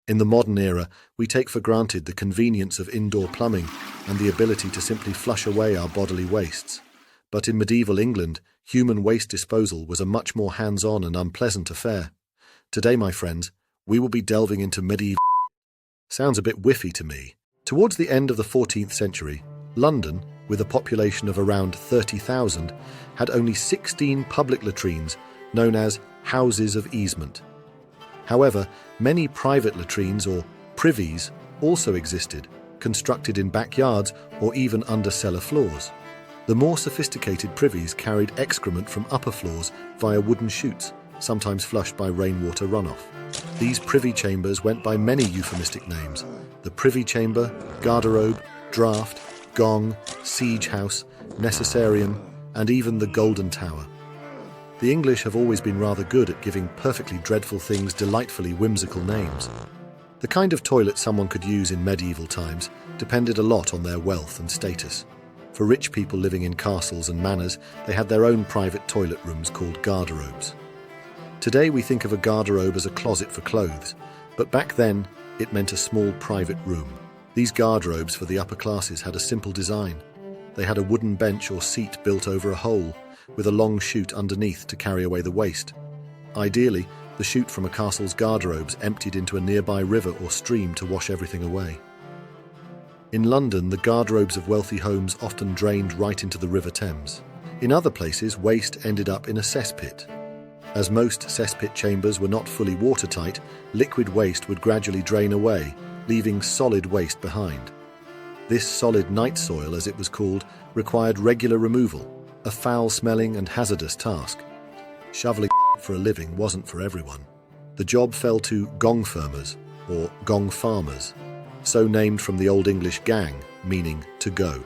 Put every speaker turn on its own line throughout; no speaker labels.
In the modern era, we take for granted the convenience of indoor plumbing and the ability to simply flush away our bodily wastes. But in medieval England, human waste disposal was a much more hands-on and unpleasant affair. Today, my friends, we will be delving into medieval. Sounds a bit whiffy to me. Towards the end of the 14th century, London, with a population of around 30,000, had only 16 public latrines known as houses of easement. However, many private latrines or privies also existed, constructed in backyards or even under cellar floors. The more sophisticated privies carried excrement from upper floors via wooden chutes, sometimes flushed by rainwater runoff. These privy chambers went by many euphemistic names: the privy chamber, garderobe, draught, gong, siege house, necessarium, and even the golden tower. The English have always been rather good at giving perfectly dreadful things delightfully whimsical names. The kind of toilet someone could use in medieval times depended a lot on their wealth and status. For rich people living in castles and manors, they had their own private toilet rooms called garderobes. Today we think of a garderobe as a closet for clothes, but back then it meant a small private room. These garderobes for the upper classes had a simple design. They had a wooden bench or seat built over a hole, with a long chute underneath to carry away the waste. Ideally, the chute from a castle's garderobes emptied into a nearby river or stream to wash everything away. In London, the garderobes of wealthy homes often drained right into the River Thames. In other places, waste ended up in a cesspit. As most cesspit chambers were not fully watertight, liquid waste would gradually drain away, leaving solid waste behind. This solid night soil, as it was called, required regular removal, a foul-smelling and hazardous task. Shoveling for a living wasn't for everyone. The job fell to Gongfarmers, or Gongfarmers, so named from the Old English gang, meaning to go.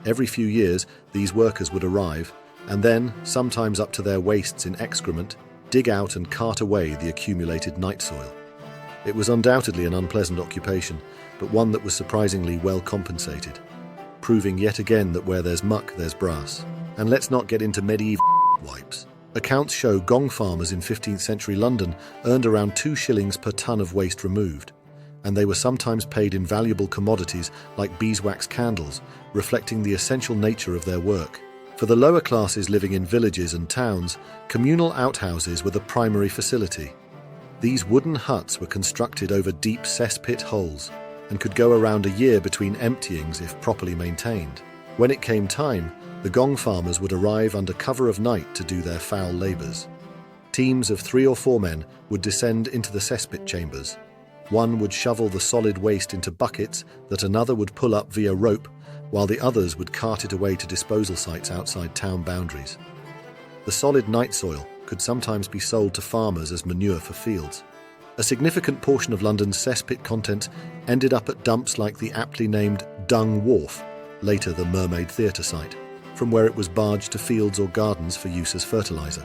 Every few years, these workers would arrive, and then, sometimes up to their waists in excrement, dig out and cart away the accumulated night soil. It was undoubtedly an unpleasant occupation, but one that was surprisingly well compensated, proving yet again that where there's muck, there's brass. And let's not get into medieval wipes. Accounts show Gongfarmers in 15th century London earned around 2 shillings per ton of waste removed, and they were sometimes paid in valuable commodities like beeswax candles, reflecting the essential nature of their work. For the lower classes living in villages and towns, communal outhouses were the primary facility. These wooden huts were constructed over deep cesspit holes and could go around a year between emptyings if properly maintained. When it came time, the Gongfarmers would arrive under cover of night to do their foul labours. Teams of 3 or 4 men would descend into the cesspit chambers. One would shovel the solid waste into buckets that another would pull up via rope, while the others would cart it away to disposal sites outside town boundaries. The solid night soil could sometimes be sold to farmers as manure for fields. A significant portion of London's cesspit contents ended up at dumps like the aptly named Dung Wharf, later the Mermaid Theatre site, from where it was barged to fields or gardens for use as fertiliser.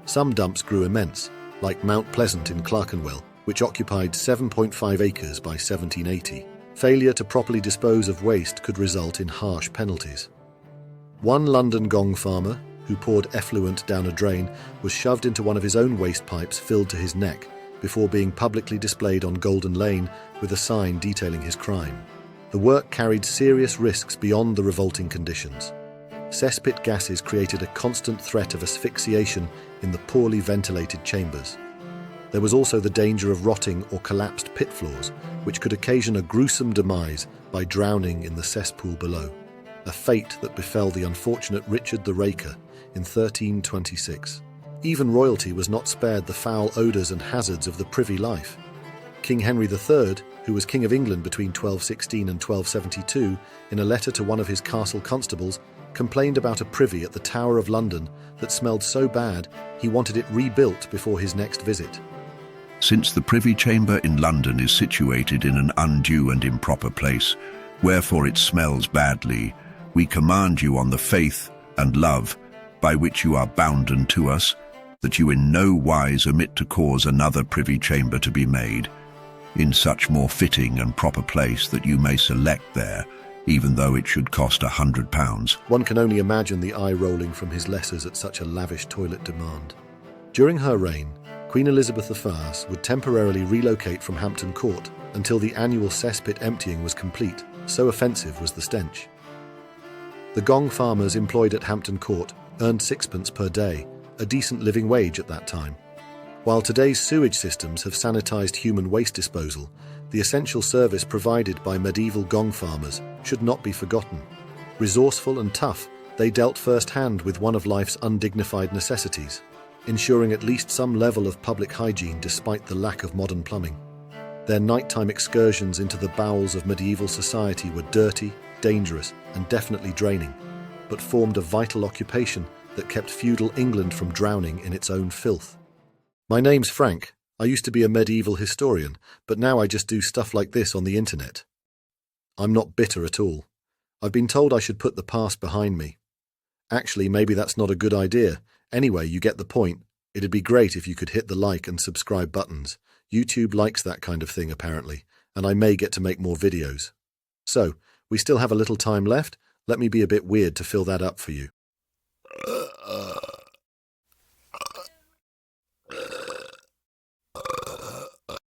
Some dumps grew immense, like Mount Pleasant in Clerkenwell, which occupied 7.5 acres by 1780. Failure to properly dispose of waste could result in harsh penalties. One London gong farmer, who poured effluent down a drain, was shoved into one of his own waste pipes filled to his neck, before being publicly displayed on Golden Lane with a sign detailing his crime. The work carried serious risks beyond the revolting conditions. Cesspit gases created a constant threat of asphyxiation in the poorly ventilated chambers. There was also the danger of rotting or collapsed pit floors, which could occasion a gruesome demise by drowning in the cesspool below, a fate that befell the unfortunate Richard the Raker in 1326. Even royalty was not spared the foul odours and hazards of the privy life. King Henry III, who was King of England between 1216 and 1272, in a letter to one of his castle constables, complained about a privy at the Tower of London that smelled so bad he wanted it rebuilt before his next visit.
Since the privy chamber in London is situated in an undue and improper place, wherefore it smells badly, we command you on the faith and love by which you are bounden to us, that you in no wise omit to cause another privy chamber to be made, in such more fitting and proper place that you may select there, even though it should cost £100.
One can only imagine the eye rolling from his lessers at such a lavish toilet demand. During her reign, Queen Elizabeth I would temporarily relocate from Hampton Court until the annual cesspit emptying was complete, so offensive was the stench. The Gongfarmers employed at Hampton Court earned sixpence per day, a decent living wage at that time. While today's sewage systems have sanitized human waste disposal, the essential service provided by medieval Gongfarmers should not be forgotten. Resourceful and tough, they dealt firsthand with one of life's undignified necessities, ensuring at least some level of public hygiene despite the lack of modern plumbing. Their nighttime excursions into the bowels of medieval society were dirty, dangerous, and definitely draining, but formed a vital occupation that kept feudal England from drowning in its own filth. My name's Frank. I used to be a medieval historian, but now I just do stuff like this on the internet. I'm not bitter at all. I've been told I should put the past behind me. Actually, maybe that's not a good idea. Anyway, you get the point. It'd be great if you could hit the like and subscribe buttons. YouTube likes that kind of thing, apparently, and I may get to make more videos. So, we still have a little time left. Let me be a bit weird to fill that up for you.